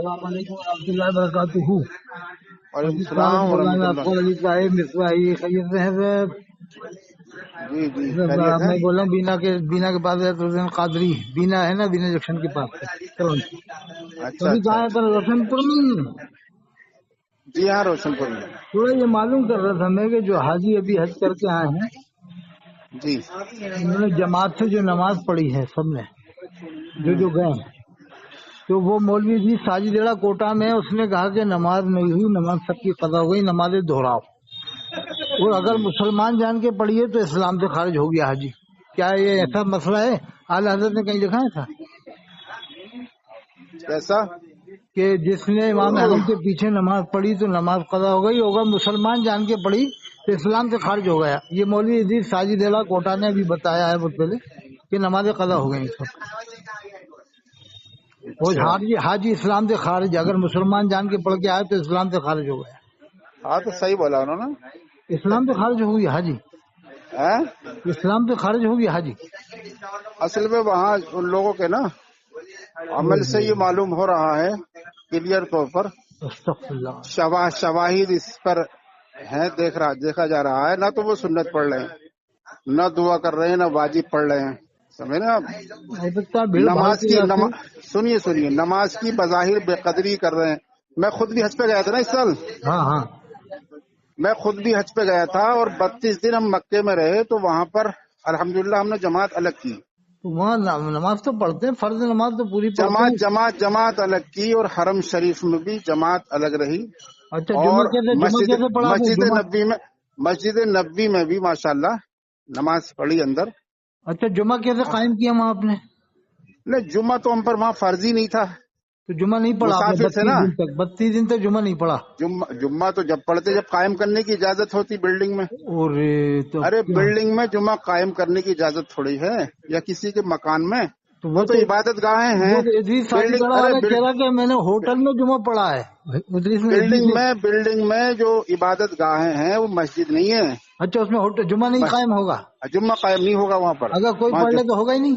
السلام علیکم ورحمۃ اللہ وبرکاتہ. وعلیکم السلام ورحمۃ اللہ. علی صاحب مصباحی خیریت سے ہیں صاحب؟ جی جی خیریت ہے. میں بول رہا ہوں بینا کے پاس حسین قادری بینا ہے نا، بینا جنکشن کے پاس اچھا ابھی اچھا کہاں پر روشن پور میں. جی ہاں روشن پور میں. تھوڑا یہ معلوم کر رہا تھا میں کہ جو حاجی ابھی حج کر کے آئے ہیں جی انہوں نے جماعت سے جو نماز پڑھی ہے سب نے جو گئے ہیں، تو وہ مولوی جی ساجدیڑا کوٹا میں اس نے کہا کہ نماز نہیں ہوئی، نماز سب کی قضا ہو گئی، نمازیں دہراؤ. اور اگر مسلمان جان کے پڑھیے تو اسلام سے خارج ہو گیا حاجی. کیا یہ ایسا مسئلہ ہے؟ اعلی حضرت نے کہیں لکھا ہے تھا کیسا کہ جس نے امام اعظم کے پیچھے نماز پڑھی تو نماز قضا ہو گئی، ہوگا مسلمان جان کے پڑھی تو اسلام سے خارج ہو گیا. یہ مولوی عزیز ساجدیڑا کوٹا نے ابھی بتایا ہے مجھ پہلے کہ نمازیں قضا ہو گئی سب. وہ حاجی اسلام سے خارج، اگر مسلمان جان کے پڑھ کے آئے تو اسلام سے خارج ہو گیا. ہاں تو صحیح بولا انہوں نے. اسلام سے خارج ہو گیا حاجی، اسلام سے خارج ہو گیا حاجی. اصل میں وہاں ان لوگوں کے نا عمل سے یہ معلوم ہو رہا ہے کلیئر طور پر، استغفر اللہ. شواہد اس پر ہیں، دیکھا جا رہا ہے. نہ تو وہ سنت پڑھ رہے ہیں، نہ دعا کر رہے ہیں، نہ واجب پڑھ رہے ہیں. سمجھے نا آپ؟ نماز کی سنیے نماز کی بظاہر بے قدری کر رہے ہیں. میں خود بھی حج پہ گیا تھا نا اس سال. ہاں میں خود بھی حج پہ گیا تھا اور 32 دن ہم مکے میں رہے. تو وہاں پر الحمدللہ ہم نے جماعت الگ کی. وہاں نماز تو پڑھتے ہیں، فرض نماز تو پوری پڑھتے ہیں. جماعت الگ کی اور حرم شریف میں بھی جماعت الگ رہی. اچھا اور مسجد نبوی میں بھی ماشاءاللہ نماز پڑھی اندر. اچھا جمعہ کیسے قائم کیا وہاں آپ نے؟ نہیں جمعہ تو ہم پر وہاں فرض ہی نہیں تھا. تو جمعہ نہیں پڑھا آپ نے 32 دن تک جمعہ نہیں پڑھا؟ جمعہ تو جب پڑھتے جب قائم کرنے کی اجازت ہوتی بلڈنگ میں. ارے بلڈنگ میں جمعہ قائم کرنے کی اجازت تھوڑی ہے یا کسی کے مکان میں. وہ تو عبادت گاہیں ہیں. میں نے ہوٹل میں جمعہ پڑھا ہے. بلڈنگ میں جو عبادت گاہیں ہیں وہ مسجد نہیں ہے. اچھا اس میں جمعہ نہیں قائم ہوگا؟ جمعہ قائم نہیں ہوگا وہاں پر. اگر کوئی پڑھ لے تو ہوگا ہی نہیں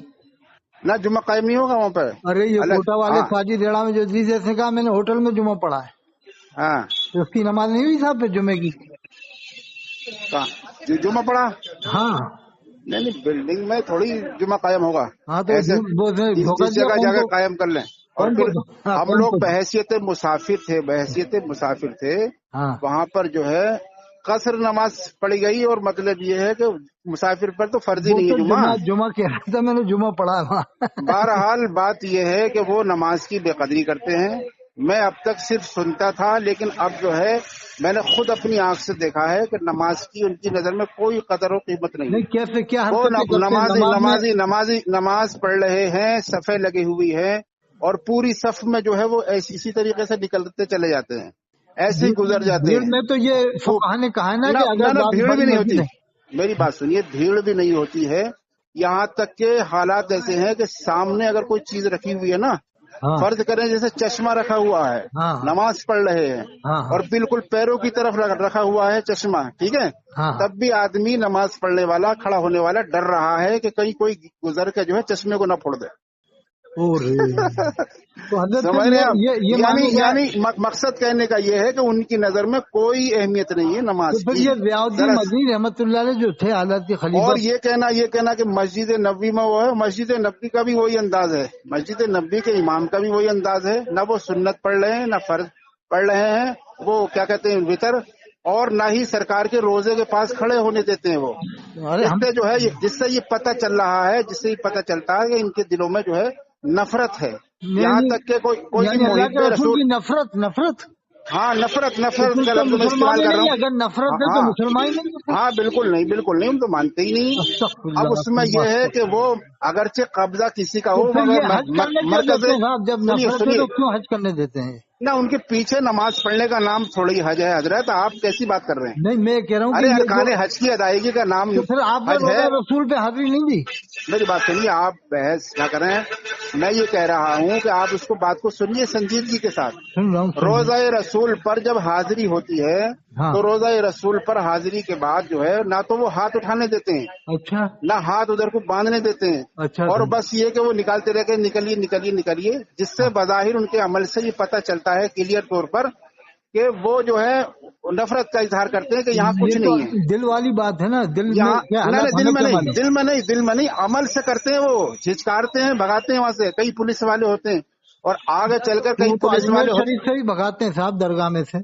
نہ، جمعہ قائم نہیں ہوگا وہاں پر. ارے یہ کوٹا والے ساجدیڑا میں جو عزیز نے کہا میں نے ہوٹل میں جمعہ پڑھا ہے. ہاں تو اس کی نماز نہیں ہوئی صاحب پہ جمعے کی؟ جمعہ پڑھا. ہاں نہیں بلڈنگ میں تھوڑی جمعہ قائم ہوگا. ہاں تو جس جگہ جگہ قائم کر لیں. اور پھر ہم لوگ بحیثیت مسافر تھے وہاں پر جو ہے قصر نماز پڑھی گئی. اور مطلب یہ ہے کہ مسافر پر تو فرض ہی نہیں ہے جمعہ کہہ رہا تھا میں نے جمعہ پڑھا. بہرحال بات یہ ہے کہ وہ نماز کی بے قدری کرتے ہیں. میں اب تک صرف سنتا تھا، لیکن اب جو ہے میں نے خود اپنی آنکھ سے دیکھا ہے کہ نماز کی ان کی نظر میں کوئی قدر و قیمت نہیں. وہ نماز پڑھ رہے ہیں، صفیں لگی ہوئی ہیں اور پوری صف میں جو ہے وہ اسی طریقے سے نکلتے چلے جاتے ہیں، ایسے ہی گزر جاتے ہیں. میں تو یہ فقہاء نے کہا ہے نا کہ بھیڑ بھی نہیں ہوتی. میری بات سنیے، بھیڑ بھی نہیں ہوتی ہے. یہاں تک کہ حالات ایسے ہیں کہ سامنے اگر کوئی چیز رکھی ہوئی ہے نا، فرض کریں جیسے چشمہ رکھا ہوا ہے، نماز پڑھ رہے ہیں اور بالکل پیروں کی طرف رکھا ہوا ہے چشمہ، ٹھیک ہے، تب بھی آدمی نماز پڑھنے والا کھڑا ہونے والا ڈر رہا ہے کہ کہیں کوئی گزر کے جو ہے چشمے کو نہ پھوڑ دے. سمجھ رہے ہیں؟ یعنی مقصد کہنے کا یہ ہے کہ ان کی نظر میں کوئی اہمیت نہیں ہے نماز کی. رحمت اللہ علیہ جو تھے حالات کے خلیفہ. اور یہ کہنا کہ مسجد نبوی میں وہ ہے، مسجد نبوی کا بھی وہی انداز ہے، مسجد نبوی کے امام کا بھی وہی انداز ہے. نہ وہ سنت پڑھ رہے ہیں، نہ فرض پڑھ رہے ہیں، وہ کیا کہتے ہیں وطر، اور نہ ہی سرکار کے روزے کے پاس کھڑے ہونے دیتے ہیں. وہ جو ہے جس سے یہ پتہ چل رہا ہے، چلتا ہے کہ ان کے دلوں میں جو ہے نفرت ہے. یہاں تک کہ کوئی محب رسول کی نفرت نفرت کا لفظ میں استعمال کر رہا ہوں. اگر نفرت ہے تو مسلمان نہیں. ہاں بالکل نہیں ہم تو مانتے ہی نہیں. اب اس میں یہ ہے کہ وہ اگرچہ قبضہ کسی کا ہو مگر جب نفرت ہے تو کیوں حج کرنے دیتے ہیں؟ نہ ان کے پیچھے نماز پڑھنے کا نام تھوڑی حج ہے حضرت. آپ کیسی بات کر رہے ہیں؟ نہیں میں کہہ رہا ہوں ارے ارکان حج کی ادائیگی کا نام حج ہے. رسول پہ حاضری نہیں دی. میری بات سنیے، آپ بحث نہ کریں. میں یہ کہہ رہا ہوں کہ آپ اس کو بات کو سنیے سنجیدگی کے ساتھ. روزہ رسول پر جب حاضری ہوتی ہے ہاں تو روزہ رسول پر حاضری کے بعد جو ہے نہ تو وہ ہاتھ اٹھانے دیتے ہیں، اچھا نہ ہاتھ ادھر کو باندھنے دیتے ہیں، اچھا اور بس یہ کہ وہ نکالتے رہ کے نکلیے نکلیے نکلیے، جس سے بظاہر ان کے عمل سے یہ پتہ چلتا ہے کلیئر طور پر کہ وہ جو ہے نفرت کا اظہار کرتے ہیں کہ یہاں کچھ یہ تو نہیں ہے، دل والی بات ہے نا، دل میں یہاں کیا نہیں حالات نہیں، دل ہمیں میں کیا نہیں، معلوم۔ دل میں نہیں، دل میں نہیں، عمل سے کرتے ہیں، وہ جھچکارتے ہیں، بھگاتے ہیں وہاں سے، کئی پولیس والے ہوتے ہیں اور آگے چل کر کئی وہ تو پولیس اجمیر والے ہوتے شریف سے ہی بھگاتے ہیں صاحب، درگاہ میں سے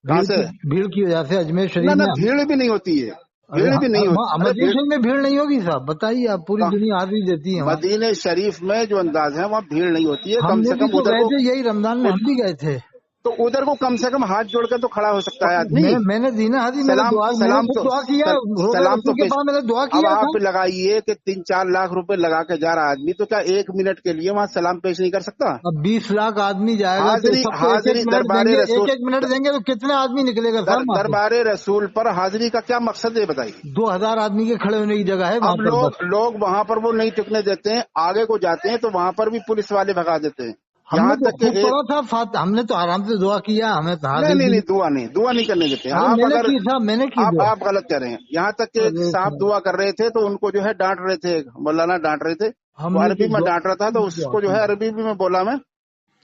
کہاں سے؟ بھیڑ کی وجہ سے اجمیر نہ شریف نہ، میں۔ بھیڑ بھی نہیں ہوتی ہے، ارے بھیڑ بھی نہیں ہوتی، ارے مدینہ بھیڑ شریف میں بھیڑ نہیں ہوگی صاحب، بتائیے آپ، پوری دنیا حاضری دیتی ہے وہاں۔ مدینہ شریف میں جو انداز ہے وہاں بھیڑ نہیں ہوتی ہے، ہم کم نے سے بھی کم تو ادھر گئے کو، تھے، یہی رمضان میں ہم بھی گئے تھے۔ تو ادھر کو کم سے کم ہاتھ جوڑ کر تو کھڑا ہو سکتا ہے آدمی، میں نے دینا حاجی، میں نے سلام خود تو دعا کیا ہے، روزہ سلام تو رسول کے پاس میں نے دعا اب کیا تھا۔ آپ لگائیے کہ 3-4 لاکھ روپے لگا کے جا رہا آدمی، تو کیا 1 منٹ کے لیے وہاں سلام پیش نہیں کر سکتا؟ اب 20 لاکھ آدمی جائے گا تو حاضری سب کو ایک ایک حاضری منٹ دیں دربار گے، رسول، ایک منٹ دیں گے تو کتنے آدمی نکلے گا صاحب وہاں سے؟ دربار رسول پر حاضری کا کیا مقصد ہے بتائیے؟ 2000 آدمی کے کھڑے ہونے کی جگہ ہے وہاں اب پر بس۔ لوگ وہاں پر وہ نہیں ٹکنے دیتے ہیں، آگے کو جاتے ہیں تو وہاں پر بھی پولیس والے بھگا دیتے ہیں، ہم نے یہاں تو تک کہ خوب پڑھا تھا، ہم نے تو آرام سے دعا کیا، ہمیں تو حاضر نہیں بھی۔ نہیں، دعا نہیں کرنے دیتے ہیں ارے آپ، میں نے اگر کی صاحب، میں نے کی دعا۔ آپ غلط کر رہے ہیں، یہاں تک کہ ایک ارے صاحب دعا کر رہے تھے تو ان کو جو ہے ڈانٹ رہے تھے، مولانا ڈانٹ رہے تھے، ہم وہ نے عربی تو میں دعا ڈانٹ رہا تھا تو اس کو جو ہے عربی بھی میں بولا، میں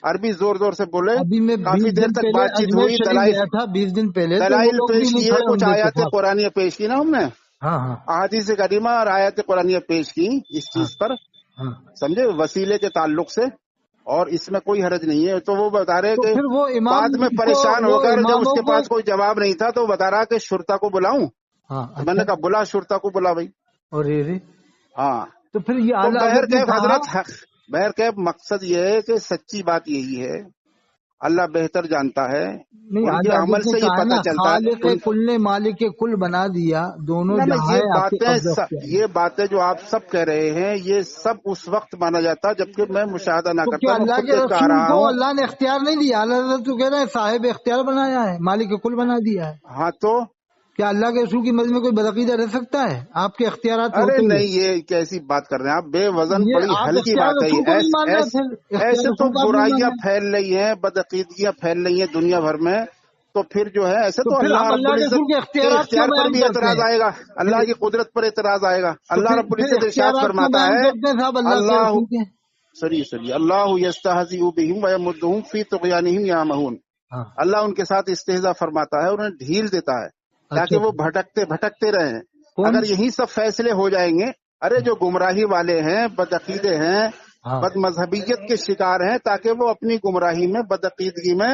عربی زور زور سے بولے، ابھی میں کافی 20 دیر دن تک پہلے بات چیت اجمیر ہوئی، شریف گیا تھا، 20 دن پہلے، تو وہ دلائل لوگ بھی پیش نہیں کیے، کھڑے کچھ ہوں گے آیات صاحب۔ قرآنیہ پیش کی نا ہم نے، ہاں ہاں احادیث کریمہ اور آیات قرآنیہ پیش کی اس ہاں چیز پر، ہاں۔ سمجھے، وسیلے کے تعلق سے، اور اس میں کوئی حرج نہیں ہے، تو وہ بتا رہے تو کہ پھر وہ امام بعد میں کو، پریشان ہو وہ کر جب اس اماموں کے کو، پاس کوئی جواب نہیں تھا تو بتا رہا کہ شرطا کو بلاؤں، ہاں تو میں اچھا، نے کہا بلا، شرطا کو بلا بھائی، اور یہ ہاں، تو پھر یہ تو اعلیٰ حضرت نے بہرکیف کہا، حضرت، بہرکیف مقصد یہ ہے کہ سچی بات یہی ہے، اللہ بہتر جانتا ہے، نہیں ان کے اعلیٰ عمل حضرت نے سے یہ کہا ہے پتہ نا، چلتا ہے خالق کل نے مالک کل بنا دیا، دونوں نہ جہاں آپ کے قبضے اختیار میں۔ یہ باتیں جو آپ سب کہہ رہے ہیں یہ سب اس وقت مانا جاتا جبکہ میں مشاہدہ نہ تو کرتا، کیا میں اللہ خود کے دیکھ کر آ رسول رہا کو ہوں، اللہ نے اختیار نہیں دیا؟ اعلیٰ حضرت تو کہہ رہے ہیں صاحب اختیار بنایا ہے، مالک کل بنا دیا ہے۔ ہاں تو کیا اللہ کے رسول کی مرضی میں کوئی بدعقیدہ رہ سکتا ہے آپ کے اختیارات ارے ہوتے ہوئے؟ نہیں، یہ کیسی بات کر رہے ہیں آپ، بے وزن یہ بڑی آپ ہلکی اختیار بات ہے رسول یہ، کو نہیں مان رہے، پھر اختیار ایسے تو رسول کا آپ نہیں مان برائیاں رہے، پھیل رہی ہیں، بدعقیدگیاں پھیل رہی ہیں دنیا بھر میں، تو پھر جو ہے ایسے تو تو پھر اللہ آپ رب اللہ کے العزت رسول کے کے اختیارات کیوں اختیار پر بیان بھی کرتے اعتراض ہیں؟ آئے گا، اللہ پھر کی قدرت پر اعتراض آئے گا، تو اللہ رب پھر العزت ارشاد اختیارات کیوں فرماتا بیان ہے، کرتے ہیں صاحب اللہ کے اللہ، رسول کے؟ سنیے، اللہ یستہزئ بہم ویمدہم فی طغیانہم یعمہون، ہاں اللہ ان کے ساتھ استہزاء فرماتا ہے اور انہیں ڈھیل دیتا ہے اچھا تاکہ وہ بھٹکتے رہیں، کون؟ اگر یہی سب فیصلے ہو جائیں گے، ارے جو گمراہی والے ہیں، بدعقیدے ہیں، ہاں بد مذہبیت کے شکار ہیں، تاکہ وہ اپنی گمراہی میں، بدعقیدگی میں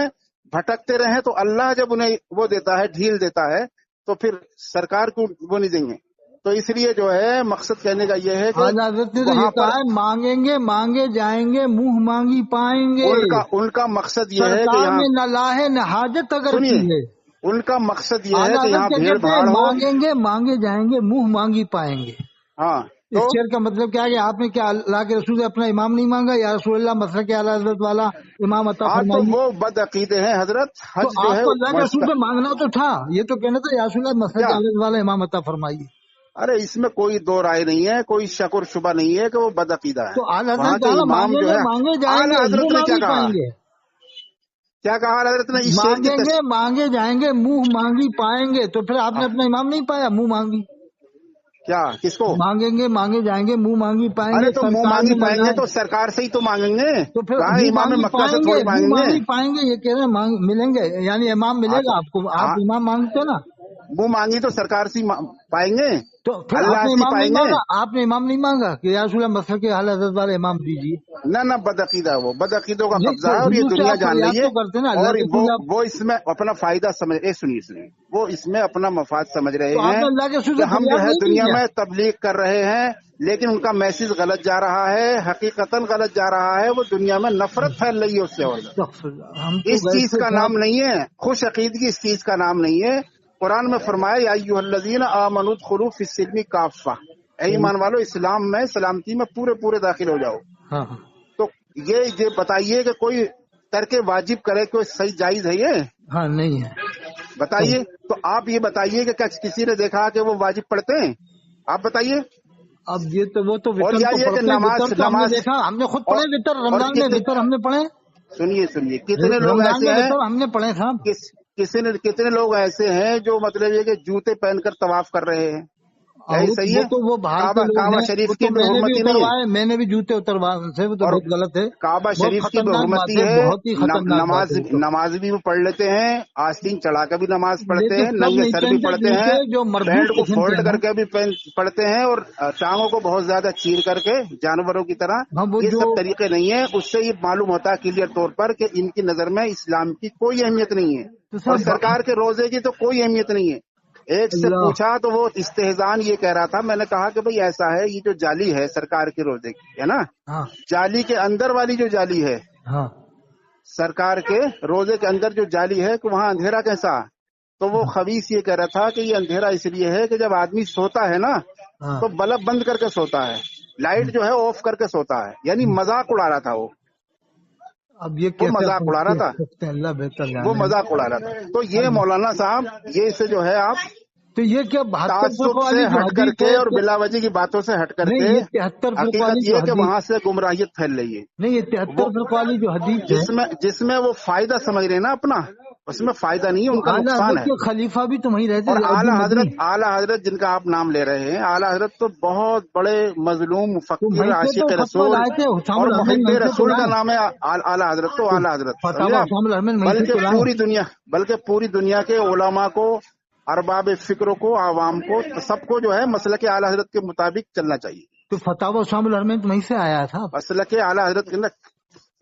بھٹکتے رہیں، تو اللہ جب انہیں وہ دیتا ہے، ڈھیل دیتا ہے، تو پھر سرکار کو وہ نہیں دیں گے، تو اس لیے جو ہے مقصد کہنے کا یہ ہے کہ اعلیٰ حضرت نے تو یہ وہاں پر کہا ہے، مانگیں گے مانگے جائیں گے، منہ مانگی پائیں گے، ان کا مقصد یہ ہے کہ سرکار یہاں، میں نہ لاہے نہ حاجت اگر سنیے، کی ہے۔ ان کا مقصد یہ ہے اعلیٰ کہ حضرت یہاں کیا بھیڑ کہتے ہیں؟ بھاڑ ہو، مانگیں گے مانگے جائیں گے، منہ مانگی پائیں گے۔ ہاں، اس تو شعر کا مطلب کیا ہے کہ آپ نے کیا اللہ کے رسول سے اپنا امام نہیں مانگا؟ یا رسول اللہ مسلک اعلیٰ حضرت والا امام عطا ہاں، تو فرمائیے۔ وہ بدعقیدے ہیں حضرت، تو حج جو آپ ہے کو اللہ کے رسول مسئلہ، سے مانگنا تو تھا، یہ تو کہنا تھا یا رسول اللہ مسلک کیا، اعلیٰ حضرت والا امام عطا فرمائیے۔ ارے اس میں کوئی دو رائے نہیں ہے، کوئی شک اور شبہ نہیں ہے کہ وہ بدعقیدہ ہے، تو اعلیٰ حضرت وہاں نے جو کہا نا، امام مانگیں جو گے ہے، مانگے جائیں اعلیٰ گے، حضرت منہ نے کیا مانگی کہا، پائیں گے۔ اعلیٰ حضرت نے اس شعر کی مانگیں گے مانگے جائیں گے، منہ مانگی پائیں گے، تو پھر آپ نے اپنا امام نہیں پایا، منہ مانگی۔ کیا، کس کو، مانگیں گے مانگے جائیں گے، منہ مانگی پائیں ارے گے، تو منہ سرکار مانگی میں نہ پائیں گے لائے تو سرکار سے ہی تو مانگیں گے، تو پھر کہاں منہ امام مانگی مکہ سے پائیں گے، تھوڑی منہ مانگیں گے، مانگی پائیں گے، یہ کہہ رہے ہیں ملیں گے، یعنی امام ملے ہاں تو، گا آپ کو، ہاں، آپ امام مانگتے نا، منہ مانگی تو سرکار سے پائیں گے، تو پھر آپ اللہ نے سے امام پائیں نہیں گے، مانگا، آپ نے امام نہیں مانگا کہ یا رسول اللہ مسلک کے اعلیٰ حضرت والے امام دیجیے؟ نہ بدعقیدہ ہے، وہ بدعقیدوں کا نہیں قبضہ تو ہے اور یہ حضور سے دنیا آپ جان فریاد رہی ہے، تو کرتے نا اللہ اور کے رسول آپ، وہ اس میں اپنا فائدہ سنیے، وہ اس میں اپنا مفاد سمجھ رہے تو آپ ہیں نے اللہ کے رسول کہ سے ہم جو فریاد ہے نہیں کی دنیا کیا؟ میں تبلیغ کر رہے ہیں، لیکن ان کا میسج غلط جا رہا ہے، حقیقتاً غلط جا رہا ہے، وہ دنیا میں نفرت پھیل رہی ہے اس سے، اور استغفر اللہ، ہم تو اس گئے چیز تھے کا صاحب۔ نام نہیں ہے، خوش عقیدگی اس چیز کا نام نہیں ہے، قرآن میں فرمایا یا ایھا الذین آمنوا ادخلوا فی السلم کافہ، اے ایمان والو اسلام میں سلامتی میں پورے داخل ہو جاؤ، ہاں ہاں تو یہ بتائیے کہ کوئی ترک واجب کرے، کوئی صحیح جائز ہے یہ ہاں نہیں ہے۔ بتائیے، تو آپ یہ بتائیے کہ کیا کسی نے دیکھا کہ وہ واجب پڑھتے ہیں، آپ بتائیے، اب یہ تو وہ تو اور وطر تو یہ کہ پڑھتے ہیں، وطر تو ہم نے نماز دیکھا، ہم نے خود پڑھے وطر، اور رمضان میں وطر ہم نے پڑھے، سنیے کتنے لوگ رمضان ایسے میں ہیں، وطر ہم نے پڑھے صاحب۔ कितने लोग ऐसे हैं जो मतलब ये कि जूते पहनकर तवाफ कर रहे हैं, यही सही है? तो वो बाहर के लोग काबा हैं, शरीफ वो की तो मैंने भी बेहुरमती नहीं है, उतरवाए, मैंने भी जूते उतरवाए उनसे, वो तो और बहुत गलत है, काबा बहुत शरीफ की खतरनाक बात बेहुरमती है, है। बहुत ही खतरनाक बात है तो। नमाज भी वो पढ़ लेते हैं, आस्तीन चढ़ा कर भी नमाज पढ़ते लेकिन हैं, सब नंगे नहीं सर भी पहनते पढ़ते हैं, जूते जो मजबूत पैंट को किस्म के फोल्ड हैं। करके भी पढ़ते हैं, और टांगों को बहुत ज्यादा चीर करके जानवरों की तरह। हाँ, वो ये जो सब तरीके नहीं है। उससे ये मालूम होता है क्लियर तौर पर कि इनकी नजर में इस्लाम की कोई अहमियत नहीं है, तो और सब सरकार के रोजे की तो कोई अहमियत नहीं है। एक से अल्लाह, पूछा तो वो इस्तेहजान ये कह रहा था, मैंने कहा कि भाई ऐसा है, ये जो जाली है सरकार के रोजे की है ना, हाँ जाली के अंदर वाली जो जाली है, हाँ सरकार के रोजे के अंदर जो जाली है कि वहां अंधेरा कैसा? तो वो खबीस ये कह रहा था कि ये अंधेरा इसलिए है कि जब आदमी सोता है ना हाँ। तो बल्ब बंद करके सोता है, लाइट जो है ऑफ करके सोता है, यानी मजाक उड़ा रहा था वो अब ये वो कैसे मजाक अपन उड़ा रहा था, देख सकते हैं, अल्लाह बेहतर वो जाने। मजाक उड़ा रहा था। तो ये मौलाना साहब, ये से जो है आप तो ये क्या 72 तासुब वाली से जो हट हदीस करके है और बिलावजी की बातों से हट करके, नहीं, ये 73 वाली हकीकत जो ये कि हदीस, वहां से गुमराहियत फैल रही है। नहीं ये वो 73 वाली जो हदीस है, जिसमें वो फायदा समझ रहे हैं ना अपना, उसमें फायदा नहीं है, तो उनका आला नुकसान हजरत है। के खलीफा भी तो वहीं रहते और थे, अजनबी। आला हजरत जिनका आप नाम ले रहे हैं, आला हजरत तो बहुत बड़े मजलूम तो मुफक्किर, वहीं से तो आशिक फतवा रसूल लाए थे और हुसामुल अहमद, मुहिब्बे वहीं से तो रसूल का लाए। नाम है आला हजरत। तो तो आला हजरत समझे फतावा आप? हुसामुल अहमद वहीं से तो लाए। बल्कि पूरी दुनिया के उलमा को, अरबाब फिक्र को, आवाम को, तो सबको जो है मसलक के आला हजरत के मुताबिक चलना चाहिए। तो फतावा हुसामुल अहमद वहीं से आया था, मसलक के आला हजरत के अंदर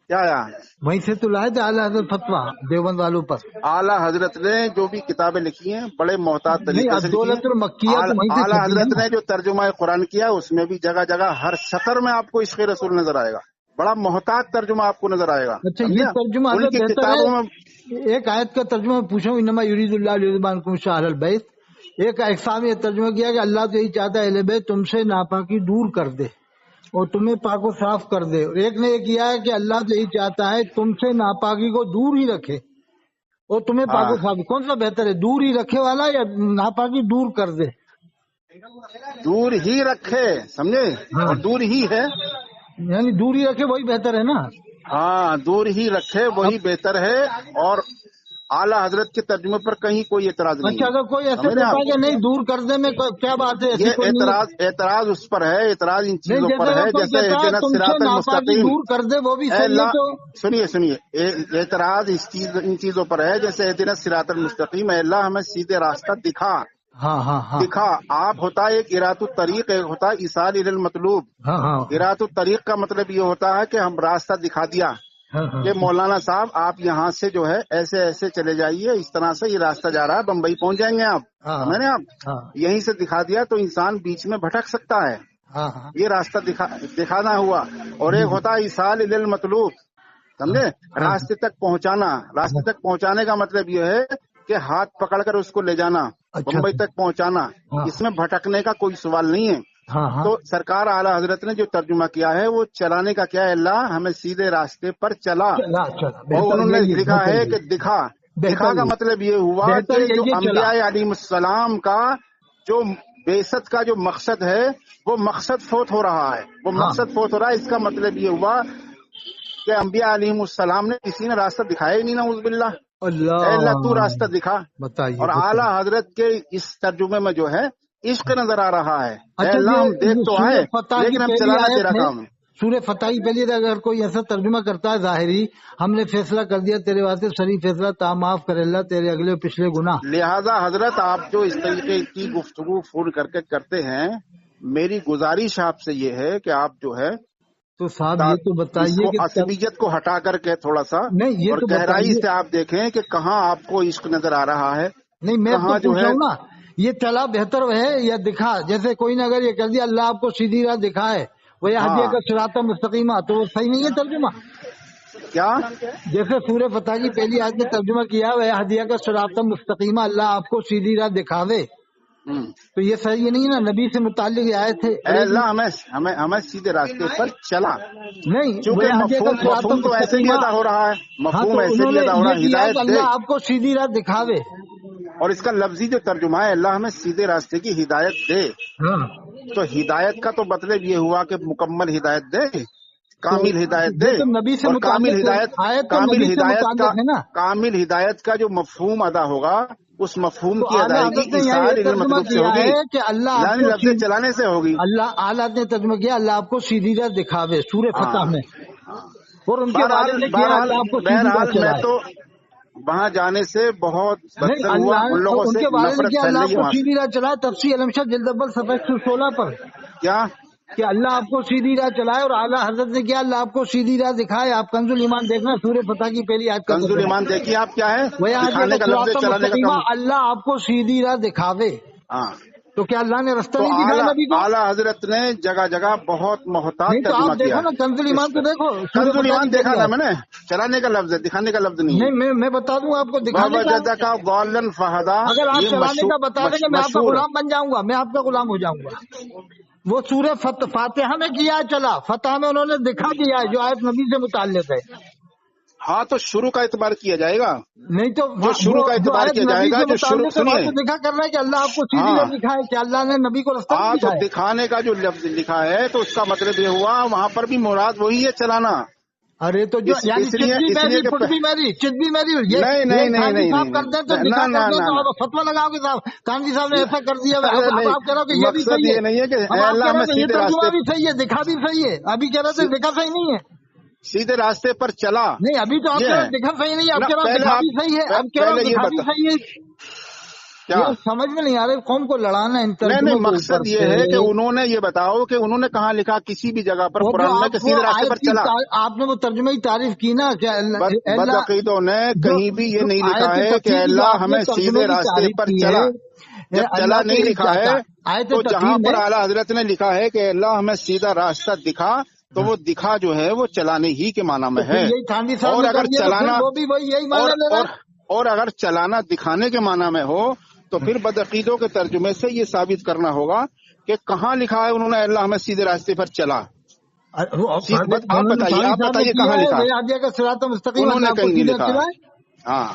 क्या आया? वहीं से तो लाए थे आला हजरत फतवा देवबंद वालों पर। आला हजरत ने जो भी किताबें लिखी हैं बड़े मोहतात नहीं, तरीके से लिखी हैं। अब्दुल मक्किया तो वहीं से आला छपी है हजरत ना। ने जो तर्जुमा कुरान किया उसमें भी जगह जगह हर सतर में आपको इश्क़ रसूल नजर आएगा, बड़ा मोहतात तर्जुमा आपको नजर आएगा। अच्छा, ये समझे? तर्जुमा हजरत उनकी बेहतर किताबों में है। एक आयत का तर्जुमा पूछा हूँ, इन्नमा युरीदुल्लाह लियुज़हिबअनकुम शहरल बैत। एक साहब ये तर्जुमा किया कि अल्लाह तो यही चाहता है अहले बैत तुमसे नापाकी दूर कर दे और तुम्हें पाको साफ कर दे। और एक ने ये किया है कि अल्लाह तो यही चाहता है तुमसे नापाकी को दूर ही रखे और तुम्हें पाको साफ। कौन सा बेहतर है, दूर ही रखे वाला या नापाकी दूर कर दे? दूर ही रखे, समझे? हाँ, और दूर ही है, यानी दूर ही रखे वही बेहतर है ना। हाँ दूर ही रखे वही बेहतर है। और आला हजरत के तर्जुमे पर कहीं कोई एतराज नहीं अच्छा, है। अगर कोई ऐसे समझ रहे कहता है आप? कि नहीं दूर कर दे में क्या बात है, ऐसी ये कोई नहीं है। एतराज उस पर है, एतराज इन नहीं, चीजों जैसे पर अगर है कोई जैसे कहता है इहदिना तुमसे सिरातल नापाकी मुस्तकीम। दूर कर दे, वो भी सही है। तो सुनिए, एतराज इन चीजों पर है जैसे इहदिना सिरातल मुस्तकीम, अल्लाह हमें सीधे रास्ता दिखा। हाँ हाँ हाँ दिखा आप होता है एक इरातुत तरीक, एक होता है इसाल इलल मतलूब। हाँ हाँ इरातुत तरीक का मतलब ये होता है कि हम रास्ता दिखा दिया हाँ हाँ कि मौलाना साहब आप यहाँ से जो है ऐसे ऐसे चले जाइए, इस तरह से ये रास्ता जा रहा है, बम्बई पहुंच जाएंगे आप। हाँ समझ रहे हैं आप? हाँ यहीं से दिखा दिया तो इंसान बीच में भटक सकता है, हाँ हाँ ये रास्ता दिखाना हुआ। और एक होता है इसाल इलल मतलूब, समझे? रास्ते तक पहुंचाना। रास्ते तक पहुंचाने का मतलब ये है कि हाथ पकड़कर उसको ले जाना, अच्छा, बम्बई तक पहुंचाना। हाँ। इसमें भटकने का कोई सवाल नहीं है। हाँ हाँ तो सरकार आला हजरत ने जो तर्जुमा किया है वो चलाने का क्या है, अल्लाह हमें सीधे रास्ते पर चला। चला चला और बेहतर उन्होंने यही है, लिखा बेहतर है यही कि दिखा। बेहतर दिखा का यही, मतलब ये हुआ बेहतर कि जो यही चला। अंबिया अलैहिस्सलाम का जो बेसत का जो मकसद है वो मकसद फोत हो रहा है, वो हाँ। मकसद फोत हो रहा है। इसका मतलब ये हुआ कि अंबिया अलैहिस्सलाम ने किसी ने रास्ता दिखाया ही नहीं, ना उज़बिल्लाह। अल्लाह तू रास्ता दिखा। बताइए, और आला हजरत के इस तर्जुमे में जो है इश्क नजर आ रहा है। अच्छा, अल्लाह हम देख तो आए सूरह फतह की लेकिन हम पहली चलाना आयत तेरा है, काम है। सूरह फतह की पहली आयत, अगर कोई ऐसा तर्जुमा करता है ज़ाहिरी, हमने फैसला कर दिया तेरे वास्ते सही फैसला, ता माफ करे अल्लाह तेरे अगले और पिछले गुनाह। लिहाजा हजरत आप जो इस तरीके की गुफ्तगू फोन करके करते हैं, मेरी गुजारिश आपसे ये है कि आप जो है तो साहब ये तो बताइए इसको कि असबियत को हटा करके थोड़ा सा नहीं, ये और तो गहराई बताइए। से आप देखें कि कहाँ आपको इश्क नजर आ रहा है। नहीं, मैं तो कहाँ जो पूछ रहा है हूँ ना, ये चला बेहतर है या दिखा? जैसे कोई ने अगर ये कर दिया अल्लाह आपको सीधी राह दिखाए, वही हदिया का सिराता मुस्तकीमा, तो वो सही नहीं है तर्जुमा? क्या जैसे सूरह फतह की पहली आयत में तर्जुमा किया वह हदिया का सिराता मुस्तकीमा, अल्लाह आपको सीधी राह दिखावे, तो ये सही नहीं है ना? नबी से मुताल्लिक आए थे अल्लाह हमें सीधे रास्ते पर चला। नहीं, क्योंकि मफहूम तो ऐसे भी अदा हो रहा है, मफहूम ऐसे भी अदा हो रहा है, हिदायत दे। अल्लाह आपको सीधी राह दिखावे, और इसका लफ्जी जो तर्जुमा है अल्लाह हमें सीधे रास्ते की हिदायत दे। हाँ। तो हिदायत का तो मतलब ये हुआ कि मुकम्मल हिदायत दे। कामिल हिदायत दे। ये तो नबी से और कामिल मुताल्लिक है, हिदायत आयत तो कामिल नबी से हिदायत का मुताल्लिक है ना। कामिल हिदायत का जो मफहूम अदा होगा, उस मफहूम तो की आला अदायगी हज़रत ने इस यहाँ ये साल तर्जुमा मतलूब से किया होगी, है कि अल्लाह यानी आपको लफ्ज़ चलाने से होगी। अल्लाह आला ने तर्जुमा किया अल्लाह आपको सीधी राह दिखावे सूर्य फतह हाँ, में, हाँ। और उनके वालिद ने किया अल्लाह आपको सीधी राह बहरहाल मैं चलाए। तो वहाँ जाने से बहुत नहीं, बदतर हुआ, अल्लाह उन लोगों से उनके वालिद ने नफरत किया फैल अल्लाह रही है आपको वहाँ से। सीधी राह चलाए। तफसीर अलमशद जिल्द अव्वल सफ़ा 116 पर क्या कि अल्लाह आपको सीधी राह चलाए, और आला हजरत ने किया अल्लाह आपको सीधी राह दिखाए। आप कंजुल ईमान देखना, सूर्य फतह की पहली आयत का कंजुल ईमान देखिए आप क्या है, वही आज दिखाने का लफ्ज़ चलाने का मुस्तकीमा, कम। अल्लाह आपको सीधी राह दिखावे। हाँ, तो क्या अल्लाह ने रास्ता तो नहीं दिखाया नबी को? आला हजरत ने जगह जगह बहुत मोहतात नहीं तो तर्जुमा आप किया देखो ना, कंजुल ईमान तो देखो, सूर्य कंजुल फतह ईमान की देखा पहली था आयत। मैंने, चलाने का लफ्ज़ है, दिखाने का लफ्ज़ नहीं है। नहीं मैं बता दूं आपको दिखाने का। वजदा का गौलन फहदा, अगर आप ये चलाने का बता देंगे मैं आपका मशहूर है। गुलाम बन जाऊंगा, मैं आपका गुलाम हो जाऊंगा। वो सूर्य फातिहा में किया है चला, फतह में उन्होंने दिखा दिया है जो आयत नबी से मुताल्लिक है। हाँ, तो शुरू का एतबार किया जाएगा, नहीं तो जो शुरू का जो एतबार आयत किया नबी जाएगा, से जो शुरू मुताल्लिक है वहाँ सुनिए। तो दिखा कर रहा है कि अल्लाह आपको सीधी हाँ, राह दिखाए, कि अल्लाह ने नबी को रास्ता नहीं तो दिखाया। दिखाने का जो लफ्ज़ लिखा है तो उसका मतलब ये हुआ वहाँ पर भी मुराद वही है, चलाना। अरे तो जो यानी चित भी मेरी इसलिए फुट भी मेरी चित भी मेरी ये नहीं साहब कर दे तो दिखा कर दे, तो आप फतवा लगाओगे साहब कानजी साहब ने ऐसा कर दिया। अब आप कह रहे हो कि ये भी मकसद सही ये है, नहीं है कि अब आप कह अल्लाह रहे हमें हो कि ये सीधे तर्जुमा रास्ते भी सही है, दिखा भी सही है। अभी कह रहे थे दिखा सही नहीं है। सीधे रास्ते पर चला नहीं अभी तो आप ये कह रहे है। दिखा सही नहीं है, अब ना, कह रहे पहले दिखा आप भी सही है, अब कह रहे पहले ये दिखा भी बता सही है। क्या ये समझ में नहीं आ रहा कौन को लड़ाना इन नहीं, तर्जुमों के मकसद ऊपर ये से। है कि उन्होंने ये बताओ कि उन्होंने कहाँ लिखा किसी भी जगह पर वो जो कुरान में कि आपको सीधे रास्ते पर आयत की चला। आपने वो तर्जुमे की तारीफ की ना क्या बदअकीदों ने कहीं भी ये नहीं लिखा है कि अल्लाह हमें सीधे रास्ते पर चला। जब चला नहीं लिखा है तो जहाँ पर आला हजरत ने लिखा है कि अल्लाह हमें सीधा रास्ता दिखा, तो वो दिखा जो है वो चलाने ही के माना में है। और अगर चलाना वो भी वही यही माना ले रहा है। और अगर चलाना दिखाने के माना में हो तो फिर बदअकीदों के तर्जुमे से ये साबित करना होगा कि कहाँ लिखा है उन्होंने अल्लाह हमें सीधे रास्ते पर चला। आप बताइए कहाँ लिखा उन्होंने, कहीं नहीं लिखा। हाँ,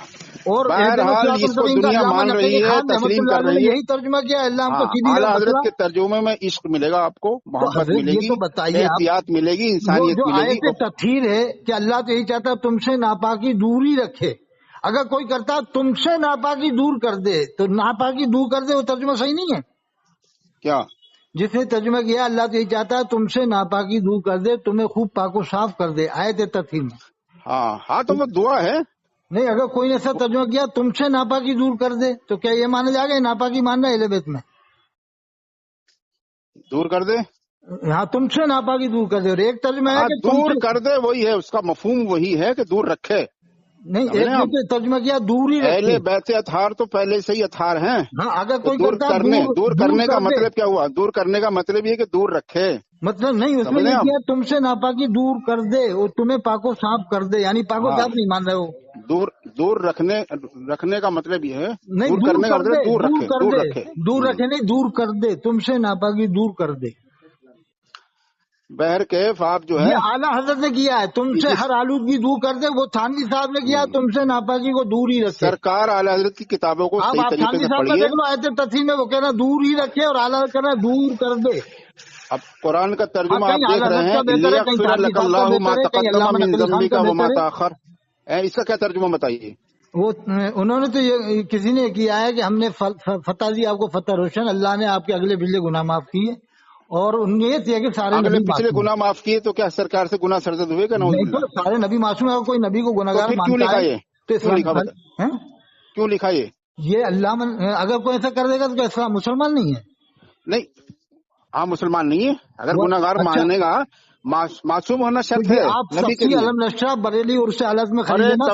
और बहरहाल इसको दुनिया मान रही है, तस्लीम कर रही है। यही तर्जुमा किया अल्लाह हमको सीधी आला राह हजरत बतला। के तर्जुमे में इश्क मिलेगा, आपको मोहब्बत हजरत, ये मिलेगी, तो बताइए आप, एहतियात मिलेगी, वो इंसानियत जो मिलेगी। आयत तत्हीर है कि अल्लाह तो यही चाहता है तुमसे नापाकी दूर ही रखे। अगर कोई करता है तुमसे नापाकी दूर कर दे तो नापाकी दूर कर दे, वो तर्जुमा सही नहीं है। क्या जिसने तर्जुमा किया अल्लाह तो यही चाहता है तुमसे नापाकी दूर कर दे, तुम्हें खूब पाको साफ कर दे, आयत तत्हीर में। हाँ, तो वो दुआ है। नहीं अगर कोई ने ऐसा तर्जुमा किया तुमसे नापाकी दूर कर दे, तो क्या ये माना जाएगा नापाकी मानना है बेत में? दूर कर दे, हाँ तुमसे नापाकी दूर कर दे। और एक तर्जुमा है कि दूर कर दे, वही है, उसका मफहूम वही है कि दूर रखे। नहीं, एक ने तो तर्जुमा किया दूर ही रखे। पहले बैते अथार तो पहले से ही अथार हैं। हाँ अगर कोई दूर करता करने का मतलब क्या हुआ? दूर करने का मतलब ये कि दूर रखे, मतलब नहीं उसमें ये किया तुमसे नापाकी दूर कर दे और तुम्हें पाको साफ कर दे, यानी पाको साफ नहीं मान रहे हो। दूर रखने का मतलब ये है, नहीं दूर करने का मतलब दूर रखे, दूर रखे नहीं दूर कर दे, तुमसे नापाकी दूर कर दे। बहर कैफ आप जो है आला हजरत ने किया है तुमसे हर आलूदगी दूर कर दे, वो थानवी साहब ने किया तुमसे नापाकी को दूर ही रखे। सरकार आला हजरत की किताबों को सही तरीके से पढ़िए। देख लो आयत तस्वीर में वो कह रहा दूर ही रखे और आला कह रहा दूर कर दे। अब कुरान का तर्जुमा आप देख रहे हैं, इसका क्या तर्जुमा बताइए? वो उन्होंने तो ये किसी ने किया है कि हमने फतह दी आपको, फतह रोशन, अल्लाह ने आपके अगले पिछले गुनाह माफ किए, और ये थी कि सारे अगले पिछले गुनाह माफ किए, तो क्या सरकार से गुनाह सरजद हुए? नहीं, तो सारे नबी मासूम है, कोई नबी को गुनाहगार मानता है तो क्यों लिखा ये अल्लाह अगर कोई ऐसा कर देगा तो क्या इस्लाम मुसलमान नहीं है? नहीं, आप मुसलमान नहीं है। अगर गुनाहगार मानेगा, मासूम होना शर्त है नबी के लिए। बरेली और उससे हालत में खरीदना,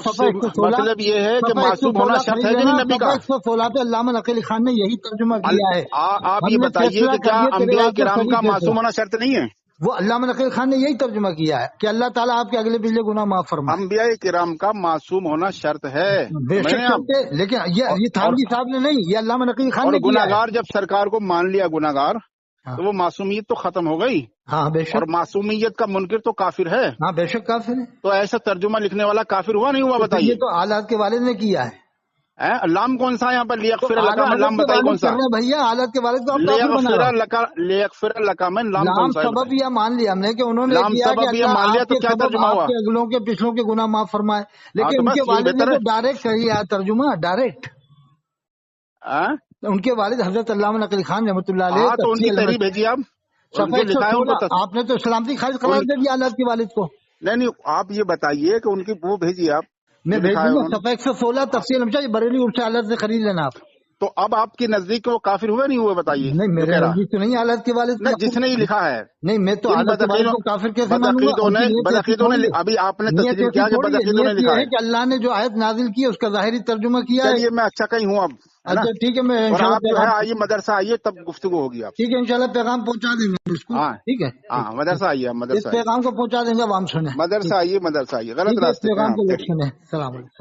मतलब ये है कि मासूम होना शर्त है कि नहीं नबी का? 116 पे अल्लामा नकील खान ने यही तर्जुमा किया है। आप ये बताइए कि क्या अंबिया किराम का मासूम होना शर्त नहीं है? वो अल्लामा नकील खान ने यही तर्जुमा किया है कि अल्लाह ताला आपके अगले पिछले गुनाह माफ फरमाए। अंबिया किराम का मासूम होना शर्त है, बेशक, लेकिन ये थानवी साहब ने नहीं, ये अल्लामा नकील खान ने। गुनाहगार जब सरकार को मान लिया गुनाहगार, तो वो मासूमियत तो खत्म हो गई। हाँ बेशक, और मासूमियत का मुनकिर तो काफिर है। हाँ बेशक काफिर है। तो ऐसा तर्जुमा लिखने वाला काफिर हुआ नहीं हुआ? बताइए। ये तो आला के वालिद ने किया है। लाम कौन सा यहाँ पर लियकफिर तो लका में लाम बताइए कौन सा? भैया हालत के वालिद को आप काफिर बना रहे हो। लियकफिर लका में लाम लाम कौन सा है? सबब यह मान लिया हमने कि उन्होंने लाम किया कि सबब ये अल्लाह मान लिया तो आपके क्या सबब तर्जुमा हुआ? आपके अगलों के पिछलों के गुनाह माफ फरमाए, लेकिन तो बस उनके यही वालिद ने बेहतर तो है। डायरेक्ट कही है तर्जुमा डायरेक्ट। हाँ? उनके वालिद हजरत अल्लामा नकली खान रहमतुल्लाह अलैह हाँ, तो उनकी तहरीर भेजिए आप, और सफा जो लिखा है उनको 116 आपने तो सलामती खारिज करार दे दिया हालत के वालिद को। नहीं, आप ये बताइए कि उनकी वो भेजिए आप, मैं जो लिखा है भेजूंगा उन्होंने। सफा 116 तफसील हमशा बरेली उर्स हालत से खरीद लेना आप। तो अब आपके नजदीक वो काफिर हुए नहीं हुए बताइए? नहीं जो मेरे कह रहा नजदीक तो नहीं हालत के वालिद नहीं, जिसने ही लिखा है। नहीं मैं तो जिन हालत के वालिद को काफिर कैसे मानूंगा? उनकी नीयत ऐसी बदअकीदों ने थोड़ी है। अभी आपने नीयत तस्लीम ऐसी किया कि थोड़ी है। बदअकीदों ने नीयत लिखा ये है है। कि अल्लाह ने जो आयत नाजिल की है उसका जाहिरी तर्जुमा किया है। चलिए मैं अच्छा कहीं हूँ अब, है ना? अच्छा ठीक है, मैं और इंशाल्लाह आप जो है पैगाम आइए मदरसा आइए, तब गुफ्तगू होगी आपसे। ठीक है इंशाल्लाह पैगाम पहुंचा देंगे इसको। हाँ ठीक है हाँ, मदरसा आइए, इस मदरसा आइए, पैगाम को पहुंचा देंगे, अब हम सुने। मदरसा आइए, मदरसा आइए। गलत ठीक है, इस रास्ते पे हैं पैगाम आप, को लोग चलिए। सुने। सलाम अलैकुम।